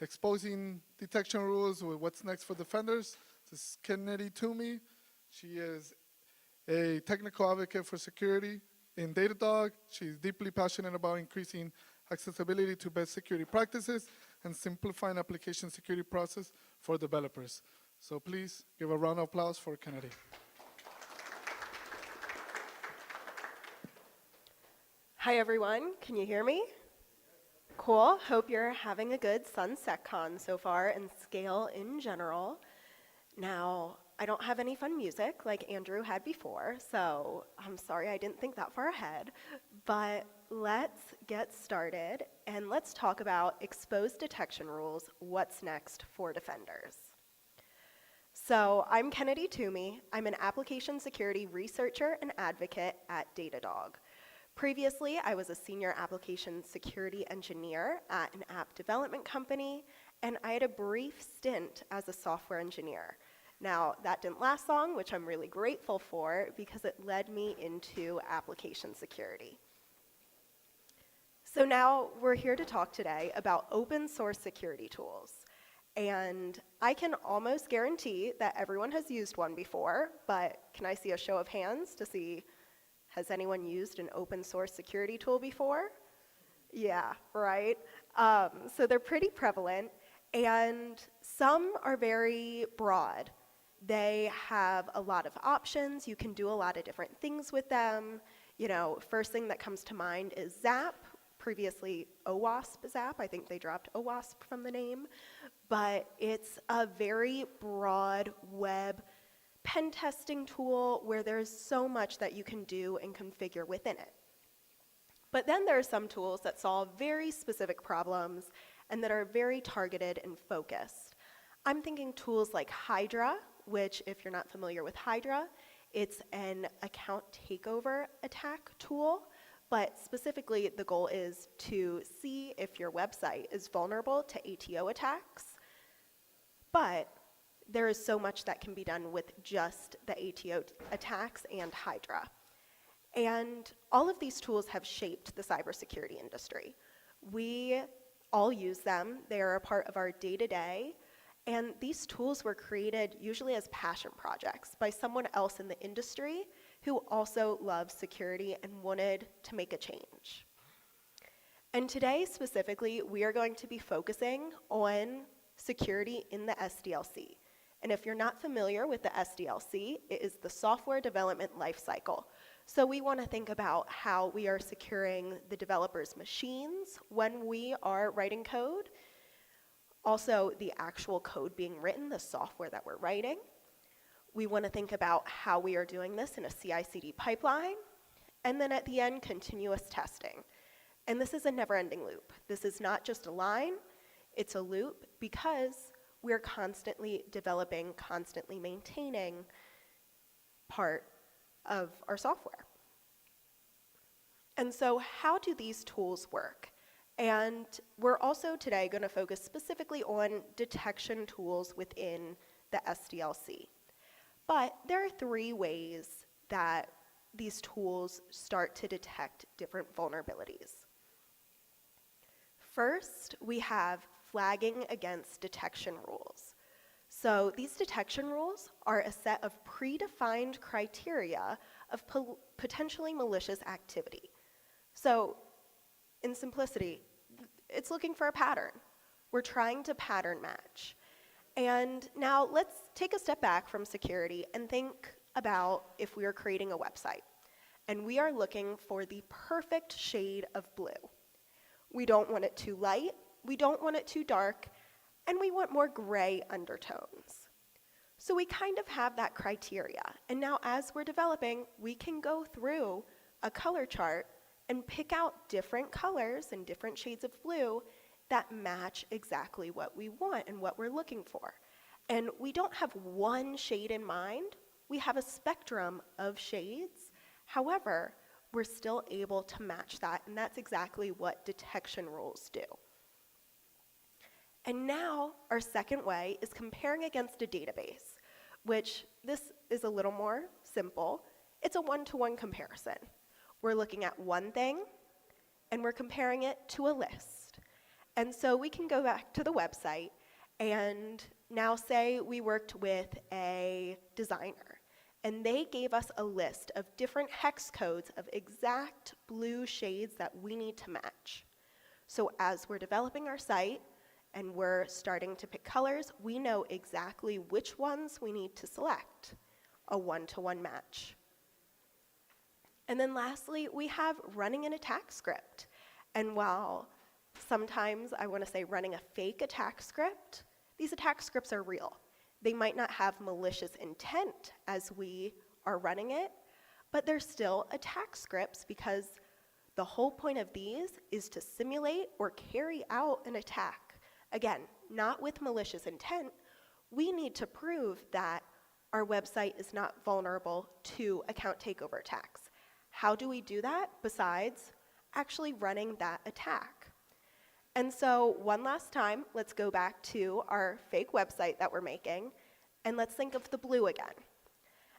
exposing detection rules with what's next for defenders. This is Kennedy Toomey. She is a technical advocate for security in Datadog. She's deeply passionate about increasing accessibility to best security practices and simplifying application security process for developers. So please give a round of applause for Kennedy. Hi everyone, can you hear me? Cool, hope you're having a good SunsetCon so far and Scale in general. Now, I don't have any fun music like Andrew had before, so I'm sorry I didn't think that far ahead, but let's get started and let's talk about exposed detection rules, what's next for defenders. So I'm Kennedy Toomey. I'm an application security researcher and advocate at Datadog. Previously, I was a senior application security engineer at an app development company, and I had a brief stint as a software engineer. Now, that didn't last long, which I'm really grateful for because it led me into application security. So now we're here to talk today about open source security tools. And I can almost guarantee that everyone has used one before, but can I see a show of hands to see, has anyone used an open source security tool before? Yeah, right? So they're pretty prevalent, and some are very broad. They have a lot of options. You can do a lot of different things with them. You know, first thing that comes to mind is Zap, previously OWASP Zap. I think they dropped OWASP from the name. But it's a very broad web pen testing tool where there's so much that you can do and configure within it. But then there are some tools that solve very specific problems and that are very targeted and focused. I'm thinking tools like Hydra, which if you're not familiar with Hydra, it's an account takeover attack tool. But specifically, the goal is to see if your website is vulnerable to ATO attacks. But there is so much that can be done with just the ATO attacks and Hydra. And all of these tools have shaped the cybersecurity industry. We all use them. They are a part of our day-to-day. And these tools were created usually as passion projects by someone else in the industry who also loves security and wanted to make a change. And today, specifically, we are going to be focusing on security in the SDLC. And if you're not familiar with the SDLC, it is the software development lifecycle. So we want to think about how we are securing the developer's machines when we are writing code, also the actual code being written, the software that we're writing. We want to think about how we are doing this in a CI/CD pipeline, and then at the end, continuous testing. And this is a never-ending loop. This is not just a line, it's a loop because we're constantly developing, constantly maintaining part of our software. And so how do these tools work? And we're also today going to focus specifically on detection tools within the SDLC. But there are three ways that these tools start to detect different vulnerabilities. First, we have flagging against detection rules. So these detection rules are a set of predefined criteria of potentially malicious activity. So in simplicity, it's looking for a pattern. We're trying to pattern match. And now let's take a step back from security and think about if we are creating a website and we are looking for the perfect shade of blue. We don't want it too light, we don't want it too dark, and we want more gray undertones. So we kind of have that criteria. And now as we're developing, we can go through a color chart and pick out different colors and different shades of blue that match exactly what we want and what we're looking for. And we don't have one shade in mind, we have a spectrum of shades. However, we're still able to match that, and that's exactly what detection rules do. And now our second way is comparing against a database, which this is a little more simple. It's a one-to-one comparison. We're looking at one thing, and we're comparing it to a list. And so we can go back to the website and now say we worked with a designer and they gave us a list of different hex codes of exact blue shades that we need to match. So as we're developing our site and we're starting to pick colors, we know exactly which ones we need to select, a one-to-one match. And then lastly, we have running an attack script. And while sometimes I want to say running a fake attack script, these attack scripts are real. They might not have malicious intent as we are running it, but they're still attack scripts because the whole point of these is to simulate or carry out an attack. Again, not with malicious intent. We need to prove that our website is not vulnerable to account takeover attacks. How do we do that besides actually running that attack? And so one last time, let's go back to our fake website that we're making, and let's think of the blue again.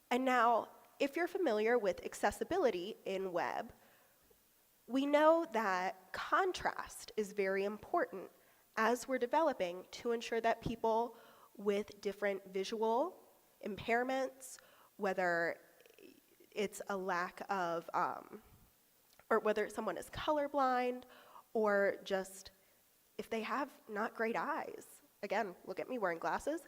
And now, if you're familiar with accessibility in web, we know that contrast is very important as we're developing to ensure that people with different visual impairments, whether it's a lack of, or whether someone is colorblind, or just if they have not great eyes. Again, look at me wearing glasses.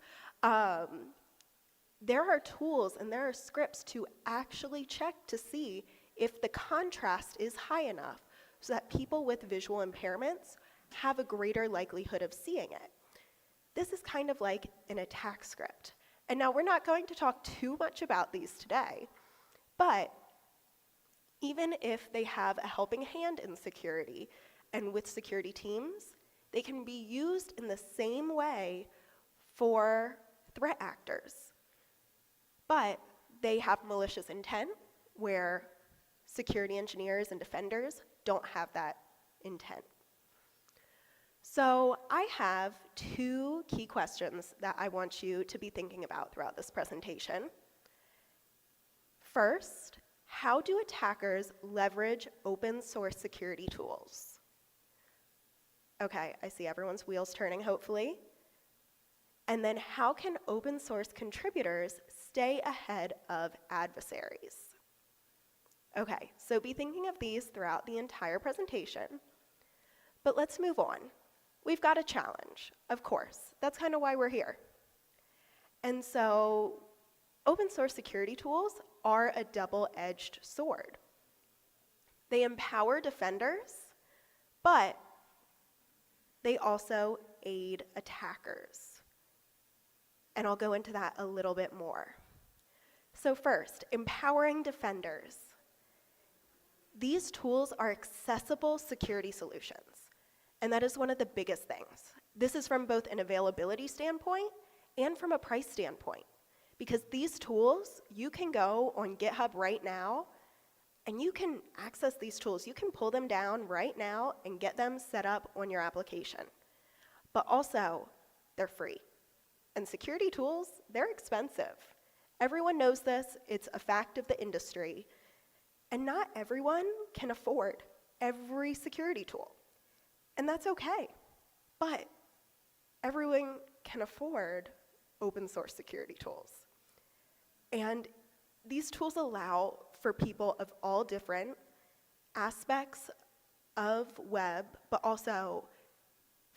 There are tools and there are scripts to actually check to see if the contrast is high enough so that people with visual impairments have a greater likelihood of seeing it. This is kind of like an attack script. And now we're not going to talk too much about these today, but even if they have a helping hand in security and with security teams, they can be used in the same way for threat actors. But they have malicious intent where security engineers and defenders don't have that intent. So I have two key questions that I want you to be thinking about throughout this presentation. First, how do attackers leverage open source security tools? Okay, I see everyone's wheels turning, hopefully. And then how can open source contributors stay ahead of adversaries? Okay, so be thinking of these throughout the entire presentation. But let's move on. We've got a challenge, of course. That's kind of why we're here. And so open source security tools are a double-edged sword. They empower defenders, but they also aid attackers. And I'll go into that a little bit more. So first, empowering defenders. These tools are accessible security solutions, and that is one of the biggest things. This is from both an availability standpoint and from a price standpoint, because these tools, you can go on GitHub right now, and you can access these tools. You can pull them down right now and get them set up on your application. But also, they're free. And security tools, they're expensive. Everyone knows this. It's a fact of the industry. And not everyone can afford every security tool. And that's okay. But everyone can afford open source security tools. And these tools allow for people of all different aspects of web, but also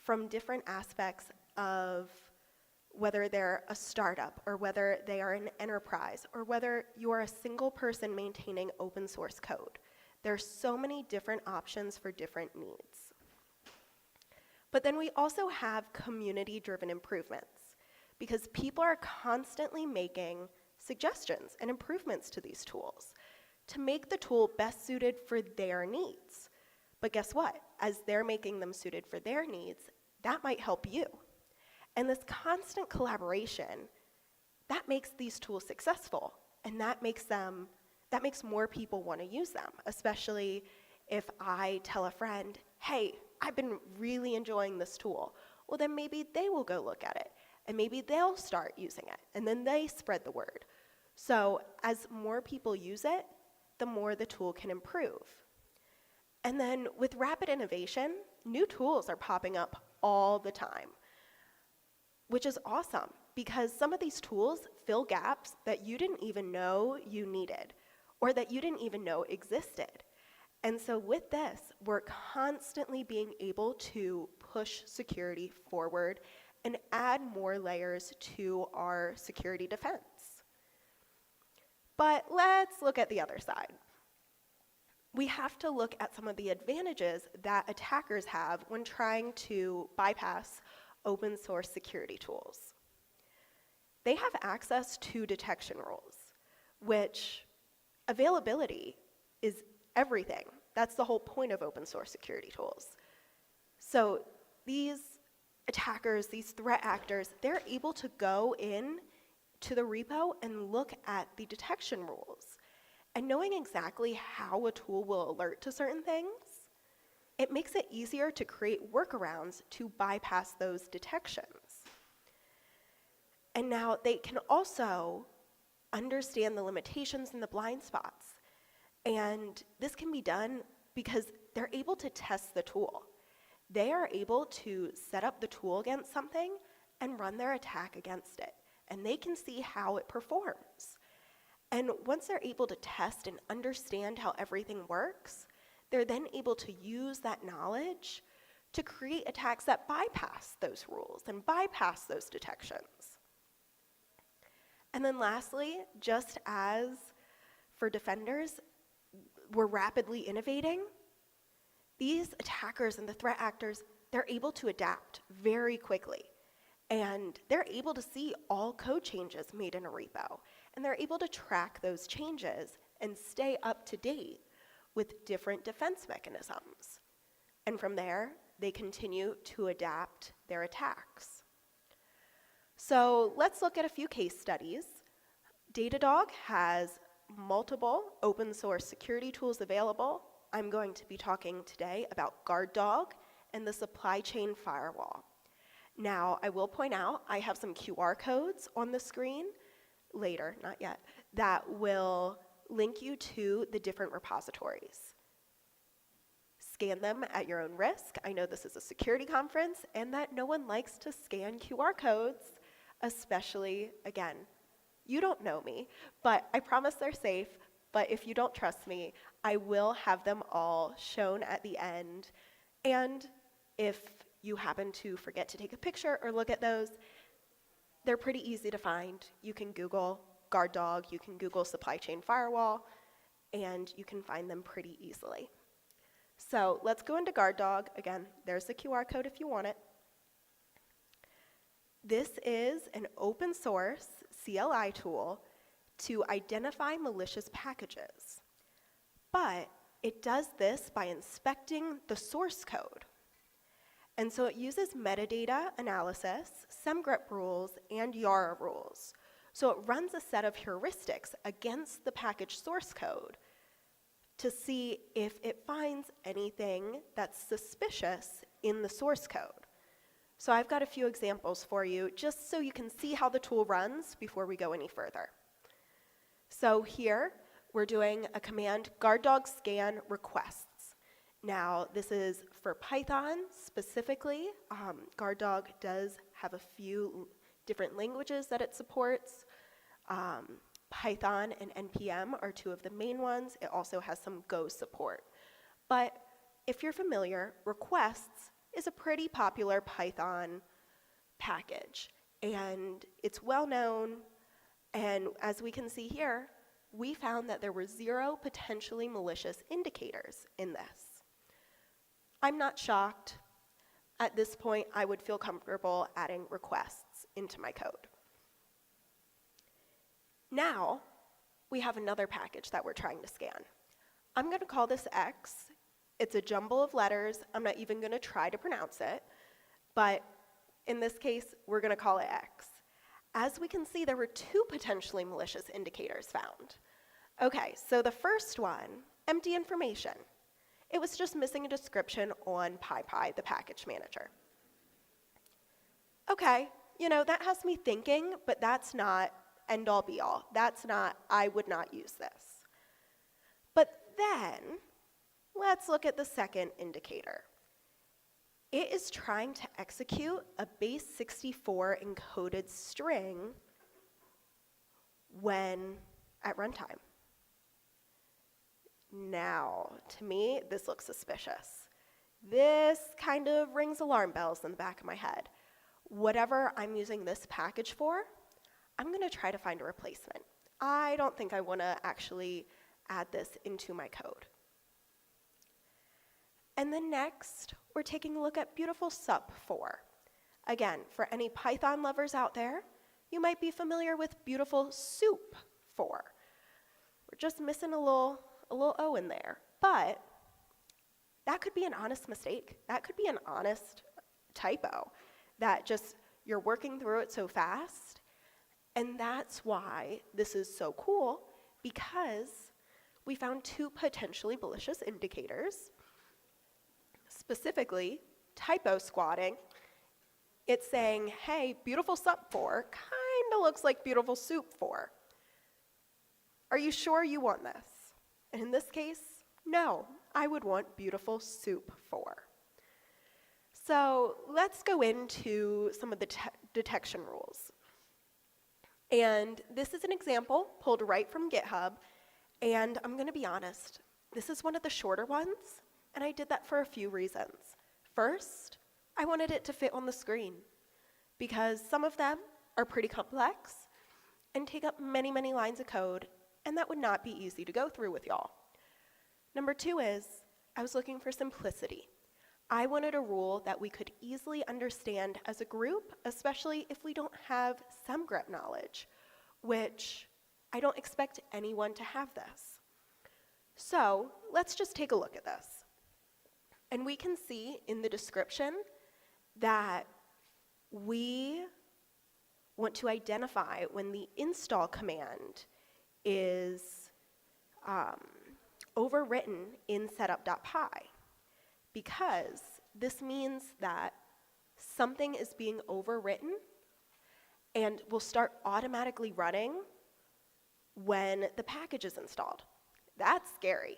from different aspects of whether they're a startup or whether they are an enterprise or whether you are a single person maintaining open source code. There are so many different options for different needs. But then we also have community-driven improvements because people are constantly making suggestions and improvements to these tools to make the tool best suited for their needs. But guess what? As they're making them suited for their needs, that might help you. And this constant collaboration, that makes these tools successful, and that makes more people want to use them, especially if I tell a friend, hey, I've been really enjoying this tool. Well, then maybe they will go look at it, and maybe they'll start using it, and then they spread the word. So as more people use it, the more the tool can improve. And then with rapid innovation, new tools are popping up all the time, which is awesome because some of these tools fill gaps that you didn't even know you needed or that you didn't even know existed. And so with this, we're constantly being able to push security forward and add more layers to our security defense. But let's look at the other side. We have to look at some of the advantages that attackers have when trying to bypass open source security tools. They have access to detection rules, which availability is everything. That's the whole point of open source security tools. So these attackers, these threat actors, they're able to go in to the repo and look at the detection rules. And knowing exactly how a tool will alert to certain things, it makes it easier to create workarounds to bypass those detections. And now they can also understand the limitations and the blind spots. And this can be done because they're able to test the tool. They are able to set up the tool against something and run their attack against it. And they can see how it performs. And once they're able to test and understand how everything works, they're then able to use that knowledge to create attacks that bypass those rules and bypass those detections. And then lastly, just as for defenders, we're rapidly innovating, these attackers and the threat actors, they're able to adapt very quickly. And they're able to see all code changes made in a repo. And they're able to track those changes and stay up to date with different defense mechanisms. And from there, they continue to adapt their attacks. So let's look at a few case studies. Datadog has multiple open source security tools available. I'm going to be talking today about GuardDog and the supply chain firewall. Now, I will point out, I have some QR codes on the screen, later, not yet, that will link you to the different repositories. Scan them at your own risk. I know this is a security conference and that no one likes to scan QR codes, especially, again, you don't know me, but I promise they're safe. But if you don't trust me, I will have them all shown at the end. And if you happen to forget to take a picture or look at those, they're pretty easy to find. You can Google GuardDog, you can Google supply chain firewall, and you can find them pretty easily. So let's go into GuardDog. Again, there's the QR code if you want it. This is an open source CLI tool to identify malicious packages. But it does this by inspecting the source code. And so it uses metadata analysis, SemGrep rules, and Yara rules. So it runs a set of heuristics against the package source code to see if it finds anything that's suspicious in the source code. So I've got a few examples for you just so you can see how the tool runs before we go any further. So here, we're doing a command GuardDog scan requests. Now, this is for Python specifically. GuardDog does have a few different languages that it supports. Python and NPM are two of the main ones. It also has some Go support. But if you're familiar, requests is a pretty popular Python package. And it's well known. And as we can see here, we found that there were 0 potentially malicious indicators in this. I'm not shocked. At this point, I would feel comfortable adding requests into my code. Now, we have another package that we're trying to scan. I'm going to call this X. It's a jumble of letters. I'm not even going to try to pronounce it. But in this case, we're going to call it X. As we can see, there were 2 potentially malicious indicators found. Okay, so the first one, empty information. It was just missing a description on PyPy, the package manager. Okay, that has me thinking, but that's not end all be all. That's not, I would not use this. But then, let's look at the second indicator. it is trying to execute a base 64 encoded string when at runtime. Now, to me, this looks suspicious. This kind of rings alarm bells in the back of my head. Whatever I'm using this package for, I'm going to try to find a replacement. I don't think I want to actually add this into my code. And then next, we're taking a look at beautiful sup4. Again, for any Python lovers out there, you might be familiar with beautiful soup4. We're just missing a little O in there. But that could be an honest mistake. That could be an honest typo that just you're working through it so fast. And that's why this is so cool, because we found two potentially malicious indicators. Specifically, typo squatting. It's saying, hey, beautiful sup4 kind of looks like beautiful soup4. Are you sure you want this? And in this case, no, I would want beautiful soup4. So let's go into some of the detection rules. And this is an example pulled right from GitHub. And I'm going to be honest, this is one of the shorter ones. And I did that for a few reasons. First, I wanted it to fit on the screen because some of them are pretty complex and take up many, many lines of code, and that would not be easy to go through with y'all. Number two is, I was looking for simplicity. I wanted a rule that we could easily understand as a group, especially if we don't have some grep knowledge, which I don't expect anyone to have this. So let's just take a look at this. And we can see in the description that we want to identify when the install command is overwritten in setup.py, because this means that something is being overwritten and will start automatically running when the package is installed. That's scary.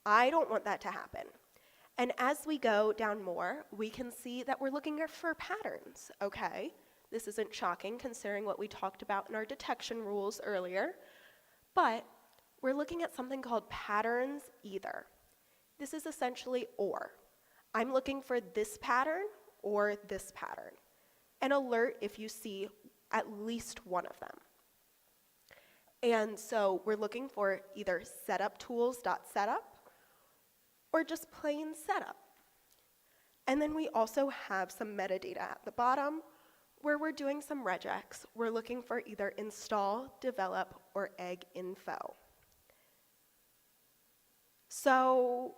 I don't want that to happen. And as we go down more, we can see that we're looking for patterns, okay? This isn't shocking considering what we talked about in our detection rules earlier, but we're looking at something called patterns either. This is essentially or. I'm looking for this pattern or this pattern. And alert if you see at least one of them. And so we're looking for either setuptools.setup or just plain setup. And then we also have some metadata at the bottom where we're doing some regex. We're looking for either install, develop, or egg info. So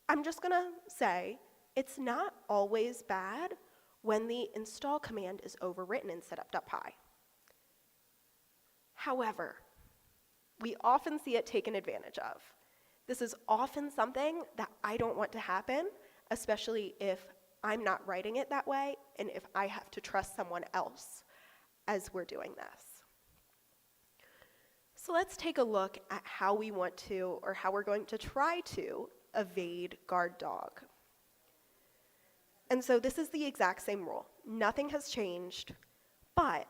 I'm just gonna say it's not always bad when the install command is overwritten in setup.py. However, we often see it taken advantage of. This is often something that I don't want to happen, especially if I'm not writing it that way and if I have to trust someone else as we're doing this. So let's take a look at how we want to, or how we're going to try to, evade guard dog. And so this is the exact same rule. Nothing has changed, but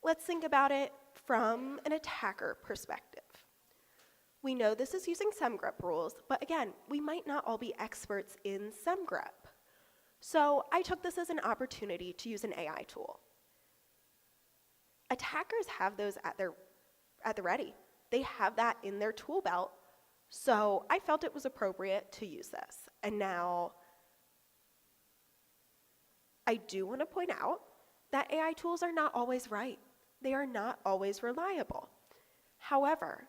let's think about it from an attacker perspective. We know this is using semgrep rules, but again, we might not all be experts in semgrep. So I took this as an opportunity to use an AI tool. Attackers have those at the ready. They have that in their tool belt, so I felt it was appropriate to use this. And now, I do want to point out that AI tools are not always right. They are not always reliable. However,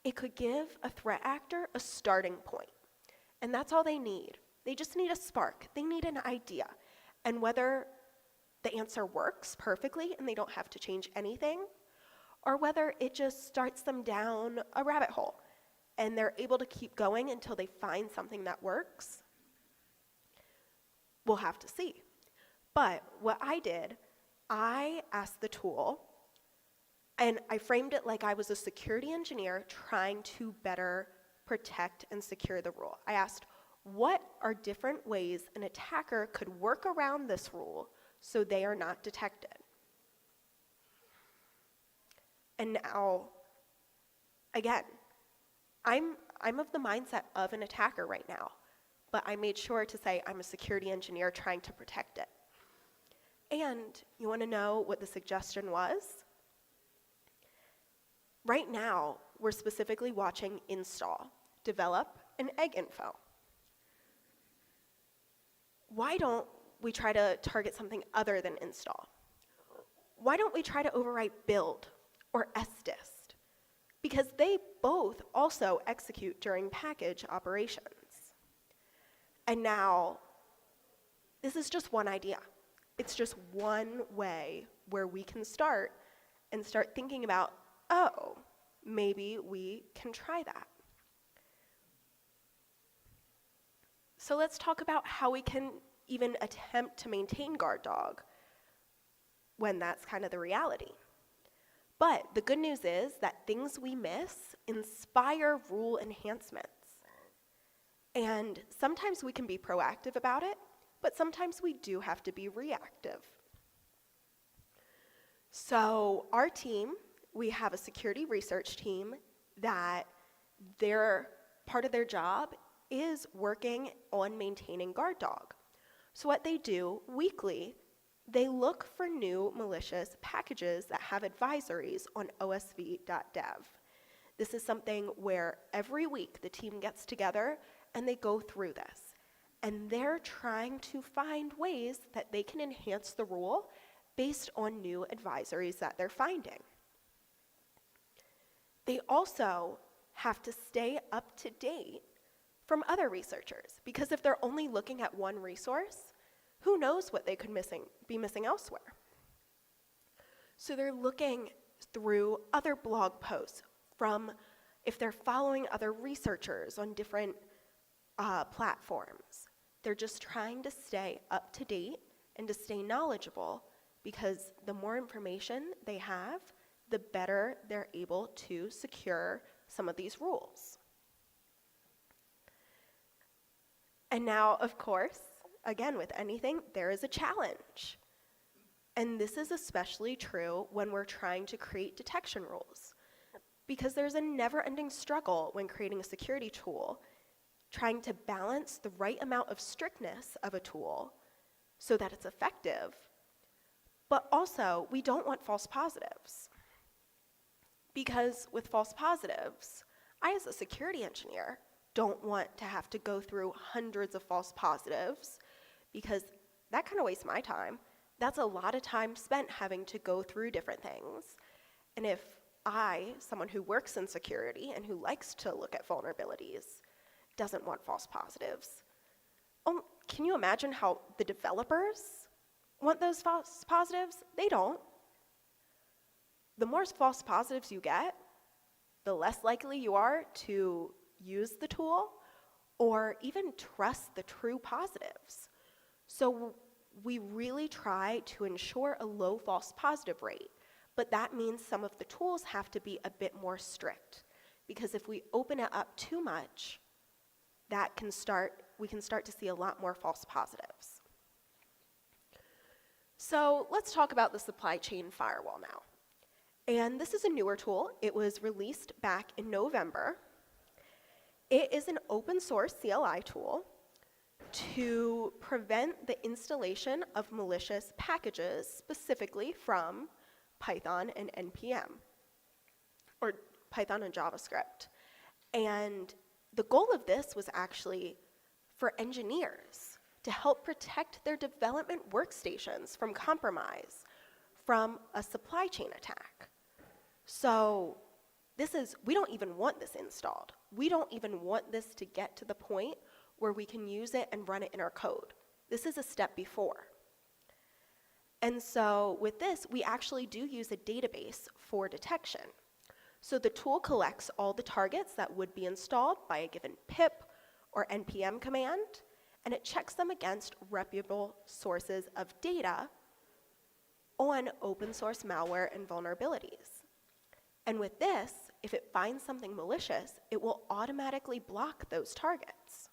it could give a threat actor a starting point, and that's all they need. They just need a spark. They need an idea. And whether the answer works perfectly and they don't have to change anything, or whether it just starts them down a rabbit hole and they're able to keep going until they find something that works, we'll have to see. But what I did, I asked the tool, and I framed it like I was a security engineer trying to better protect and secure the rule. I asked, what are different ways an attacker could work around this rule so they are not detected? And now, again, I'm of the mindset of an attacker right now, but I made sure to say I'm a security engineer trying to protect it. And you want to know what the suggestion was? Right now, we're specifically watching install, develop, and egg info. Why don't we try to target something other than install? Why don't we try to overwrite build or sdist? Because they both also execute during package operations. And now, this is just one idea. It's just one way where we can start thinking about, oh, maybe we can try that. So let's talk about how we can even attempt to maintain guard dog when that's kind of the reality. But the good news is that things we miss inspire rule enhancements. And sometimes we can be proactive about it, but sometimes we do have to be reactive. So our team, we have a security research team that part of their job is working on maintaining guard dog. So what they do weekly, they look for new malicious packages that have advisories on osv.dev. This is something where every week the team gets together and they go through this. And they're trying to find ways that they can enhance the rule based on new advisories that they're finding. They also have to stay up to date from other researchers, because if they're only looking at one resource, who knows what they could be missing elsewhere. So they're looking through other blog posts if they're following other researchers on different platforms. They're just trying to stay up to date and to stay knowledgeable, because the more information they have, the better they're able to secure some of these rules. And now, of course, again, with anything, there is a challenge. And this is especially true when we're trying to create detection rules, because there's a never-ending struggle when creating a security tool, trying to balance the right amount of strictness of a tool so that it's effective, but also we don't want false positives. Because with false positives, I as a security engineer don't want to have to go through hundreds of false positives, because that kind of wastes my time. That's a lot of time spent having to go through different things. And if I, someone who works in security and who likes to look at vulnerabilities, doesn't want false positives, can you imagine how the developers want those false positives? They don't. The more false positives you get, the less likely you are to use the tool or even trust the true positives. So we really try to ensure a low false positive rate, but that means some of the tools have to be a bit more strict, because if we open it up too much, we can start to see a lot more false positives. So let's talk about the supply chain firewall now. And this is a newer tool. It was released back in November. It is an open source CLI tool to prevent the installation of malicious packages, specifically from Python and NPM, or Python and JavaScript. And the goal of this was actually for engineers to help protect their development workstations from compromise from a supply chain attack. So we don't even want this installed. We don't even want this to get to the point where we can use it and run it in our code. This is a step before. And so with this, we actually do use a database for detection. So the tool collects all the targets that would be installed by a given pip or NPM command, and it checks them against reputable sources of data on open source malware and vulnerabilities. And with this, if it finds something malicious, it will automatically block those targets.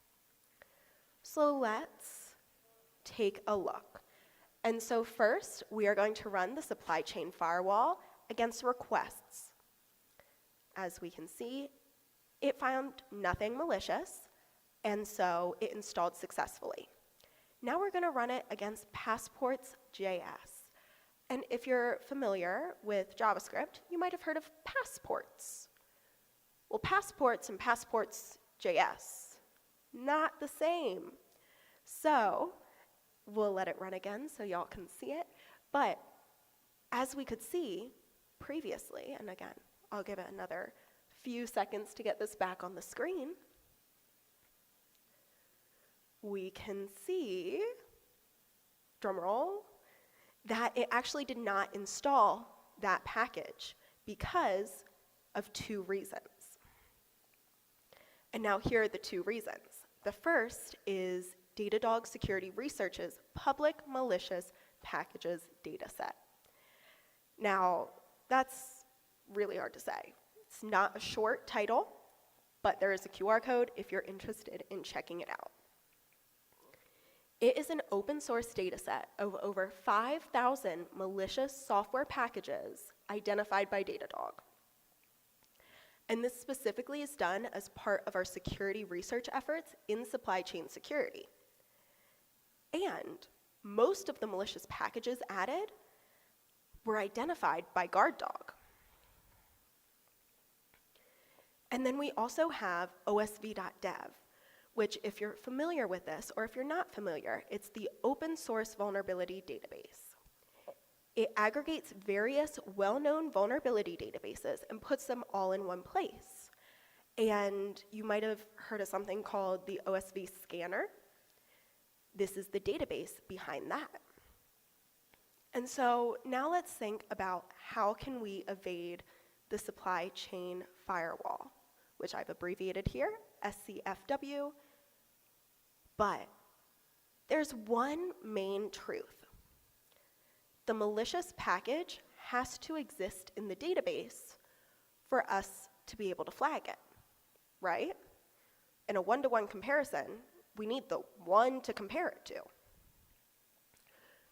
So let's take a look. And so first, we are going to run the supply chain firewall against requests. As we can see, it found nothing malicious, and so it installed successfully. Now we're going to run it against passports.js. And if you're familiar with JavaScript, you might have heard of passports. Well, passports and passports.js, not the same. So we'll let it run again so y'all can see it. But as we could see previously, and again, I'll give it another few seconds to get this back on the screen, we can see, drumroll, that it actually did not install that package because of two reasons. And now here are the two reasons. The first is Datadog Security Research's public malicious packages dataset. Now, that's really hard to say. It's not a short title, but there is a QR code if you're interested in checking it out. It is an open source dataset of over 5,000 malicious software packages identified by Datadog. And this specifically is done as part of our security research efforts in supply chain security. And most of the malicious packages added were identified by GuardDog. And then we also have osv.dev, which if you're familiar with this, or if you're not familiar, it's the open source vulnerability database. It aggregates various well-known vulnerability databases and puts them all in one place. And you might have heard of something called the OSV scanner. This is the database behind that. And so now let's think about how can we evade the supply chain firewall, which I've abbreviated here, SCFW. But there's one main truth. The malicious package has to exist in the database for us to be able to flag it, right? In a one-to-one comparison, we need the one to compare it to.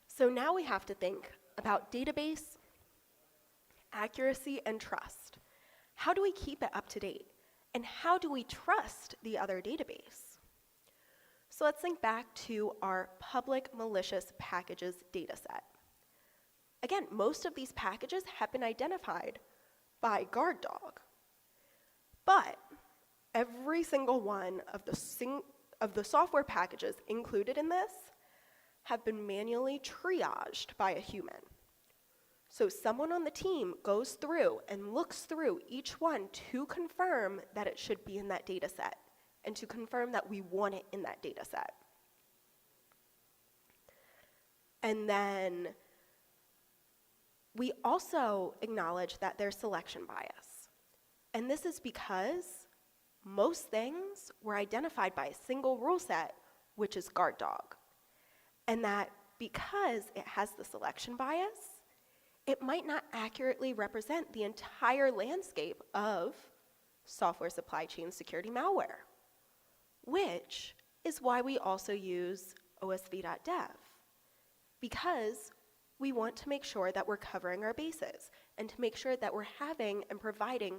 So now we have to think about database accuracy and trust. How do we keep it up to date? And how do we trust the other database? So let's think back to our public malicious packages dataset. Again, most of these packages have been identified by GuardDog. But every single one of the software packages included in this have been manually triaged by a human. So someone on the team goes through and looks through each one to confirm that it should be in that data set and to confirm that we want it in that data set. And then we also acknowledge that there's selection bias. And this is because most things were identified by a single rule set, which is GuardDog. And that because it has the selection bias, it might not accurately represent the entire landscape of software supply chain security malware, which is why we also use osv.dev, because we want to make sure that we're covering our bases and to make sure that we're having and providing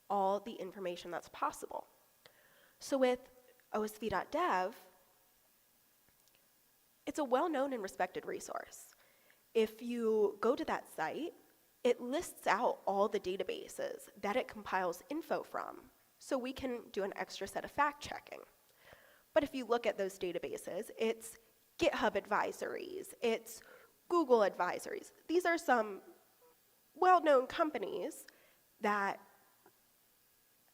all the information that's possible. So with osv.dev, it's a well-known and respected resource. If you go to that site, it lists out all the databases that it compiles info from, so we can do an extra set of fact-checking. But if you look at those databases, it's GitHub advisories, it's Google advisories. These are some well-known companies that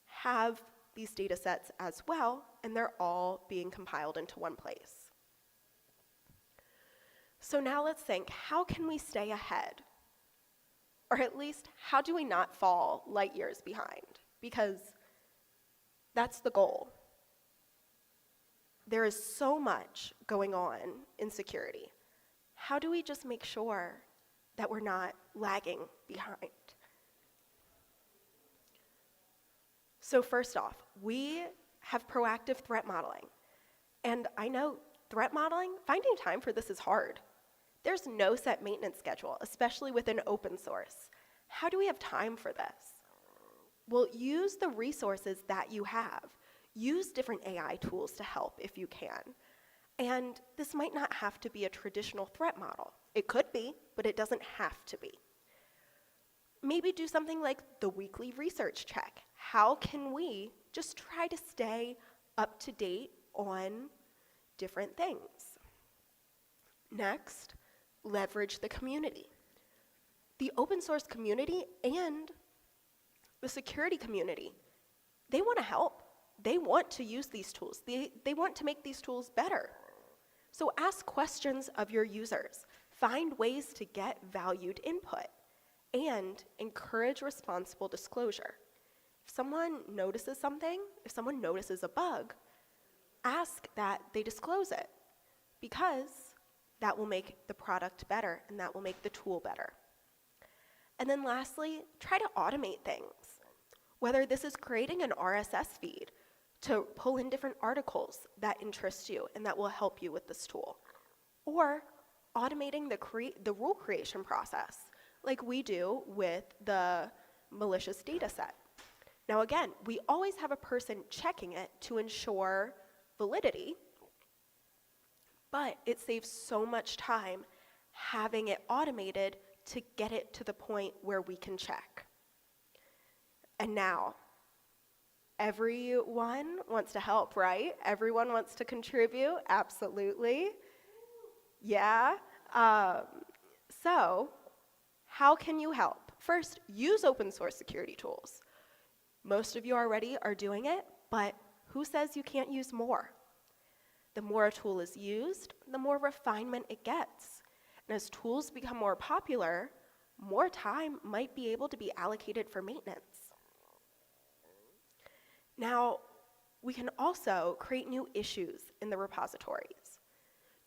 have these data sets as well, and they're all being compiled into one place. So now let's think, how can we stay ahead? Or at least, how do we not fall light years behind? Because that's the goal. There is so much going on in security. How do we just make sure that we're not lagging behind? So first off, we have proactive threat modeling. And I know threat modeling, finding time for this is hard. There's no set maintenance schedule, especially within open source. How do we have time for this? Well, use the resources that you have. Use different AI tools to help if you can. And this might not have to be a traditional threat model. It could be, but it doesn't have to be. Maybe do something like the weekly research check. How can we just try to stay up to date on different things? Next, leverage the community. The open source community and the security community, they want to help. They want to use these tools. They want to make these tools better. So ask questions of your users. Find ways to get valued input and encourage responsible disclosure. If someone notices something, if someone notices a bug, ask that they disclose it, because that will make the product better and that will make the tool better. And then lastly, try to automate things. Whether this is creating an RSS feed to pull in different articles that interest you and that will help you with this tool, or automating the rule creation process, like we do with the malicious data set. Now again, we always have a person checking it to ensure validity, but it saves so much time having it automated to get it to the point where we can check. And now, everyone wants to help, right? Everyone wants to contribute, absolutely. Yeah. So, how can you help? First, use open source security tools. Most of you already are doing it, but who says you can't use more? The more a tool is used, the more refinement it gets. And as tools become more popular, more time might be able to be allocated for maintenance. Now, we can also create new issues in the repositories.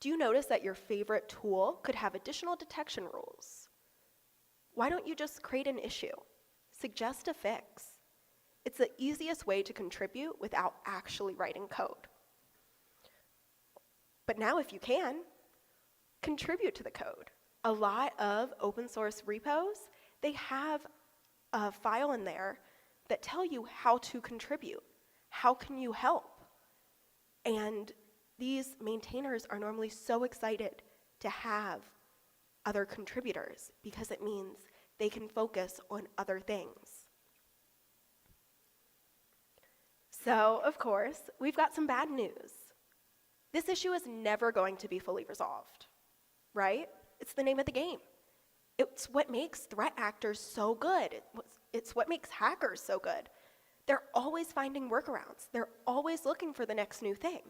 Do you notice that your favorite tool could have additional detection rules? Why don't you just create an issue? Suggest a fix. It's the easiest way to contribute without actually writing code. But now if you can, contribute to the code. A lot of open source repos, they have a file in there that tell you how to contribute. How can you help? And these maintainers are normally so excited to have other contributors because it means they can focus on other things. So, of course, we've got some bad news. This issue is never going to be fully resolved, right? It's the name of the game. It's what makes threat actors so good. It's what makes hackers so good. They're always finding workarounds. They're always looking for the next new thing.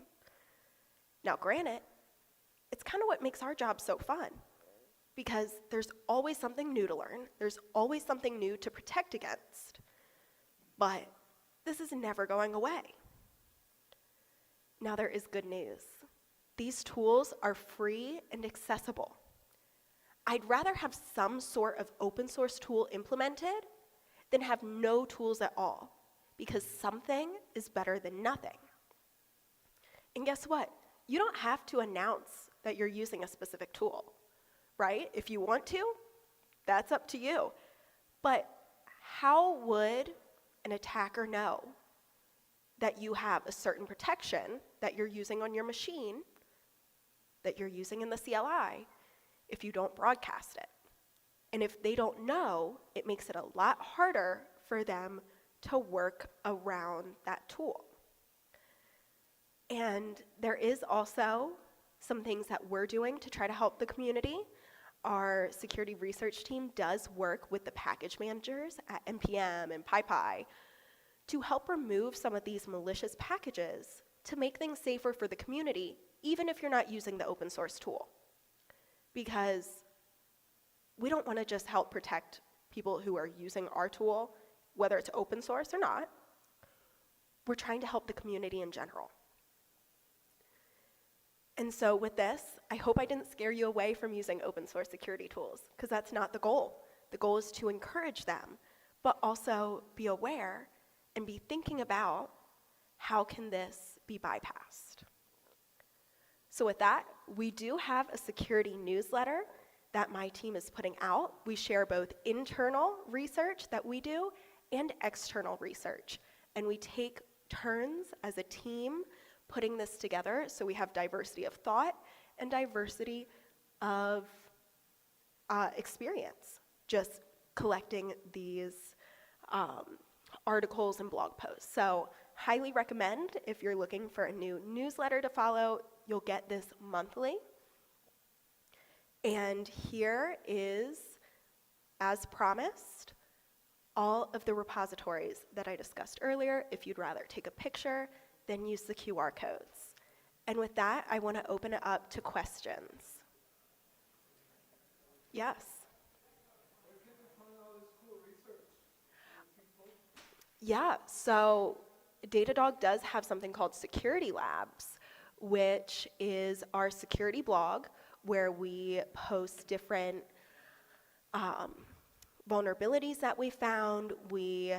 Now, granted, it's kind of what makes our job so fun, because there's always something new to learn. There's always something new to protect against. But this is never going away. Now, there is good news. These tools are free and accessible. I'd rather have some sort of open source tool implemented than have no tools at all, because something is better than nothing. And guess what? You don't have to announce that you're using a specific tool, right? If you want to, that's up to you. But how would an attacker know that you have a certain protection that you're using on your machine, that you're using in the CLI, if you don't broadcast it? And if they don't know, it makes it a lot harder for them to work around that tool. And there is also some things that we're doing to try to help the community. Our security research team does work with the package managers at NPM and PyPy to help remove some of these malicious packages to make things safer for the community, even if you're not using the open source tool. Because we don't want to just help protect people who are using our tool, whether it's open source or not. We're trying to help the community in general. And so with this, I hope I didn't scare you away from using open source security tools, because that's not the goal. The goal is to encourage them, but also be aware and be thinking about how can this be bypassed. So with that, we do have a security newsletter that my team is putting out. We share both internal research that we do and external research. And we take turns as a team putting this together, so we have diversity of thought and diversity of experience, just collecting these articles and blog posts. So highly recommend if you're looking for a new newsletter to follow, you'll get this monthly. And here is, as promised, all of the repositories that I discussed earlier. If you'd rather take a picture, then use the QR codes. And with that, I want to open it up to questions. Yes? Yeah, so Datadog does have something called Security Labs, which is our security blog where we post different vulnerabilities that we found. We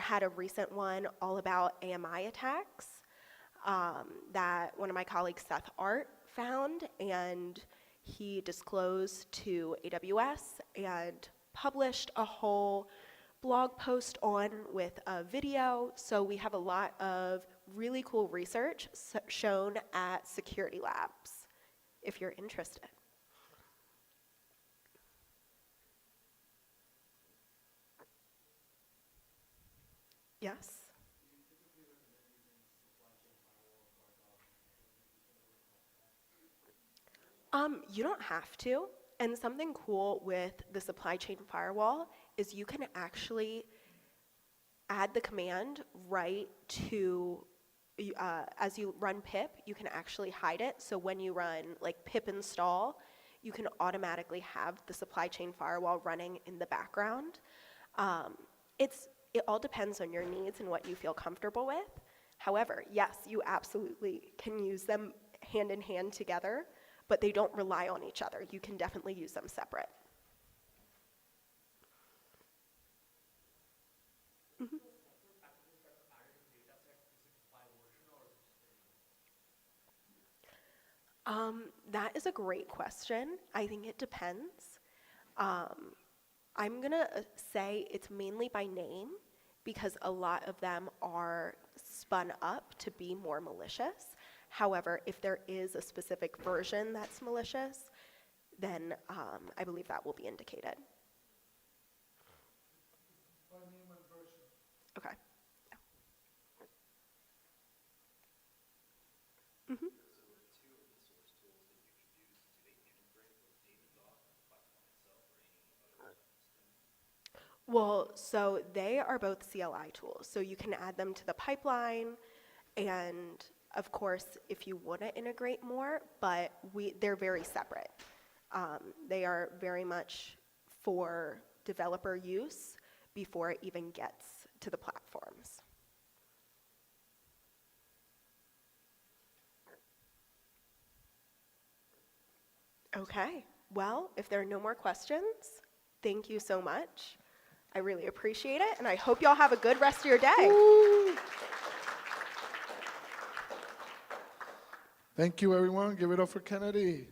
had a recent one all about AMI attacks that one of my colleagues, Seth Art, found, and he disclosed to AWS and published a whole blog post on with a video. So we have a lot of really cool research shown at Security Labs, if you're interested. Yes? You don't have to. And something cool with the supply chain firewall is you can actually add the command right to, as you run pip, you can actually hide it. So when you run like pip install, you can automatically have the supply chain firewall running in the background. It all depends on your needs and what you feel comfortable with. However, yes, you absolutely can use them hand in hand together, but they don't rely on each other. You can definitely use them separate. Mhm. That is a great question. I think it depends. I'm gonna say it's mainly by name because a lot of them are spun up to be more malicious. However, if there is a specific version that's malicious, then I believe that will be indicated. Okay. Mhm. Well, so they are both CLI tools. So you can add them to the pipeline, and of course, if you want to integrate more, but they're very separate. They are very much for developer use before it even gets to the platforms. Okay, well, if there are no more questions, thank you so much. I really appreciate it, and I hope y'all have a good rest of your day. Woo! Thank you, everyone. Give it up for Kennedy.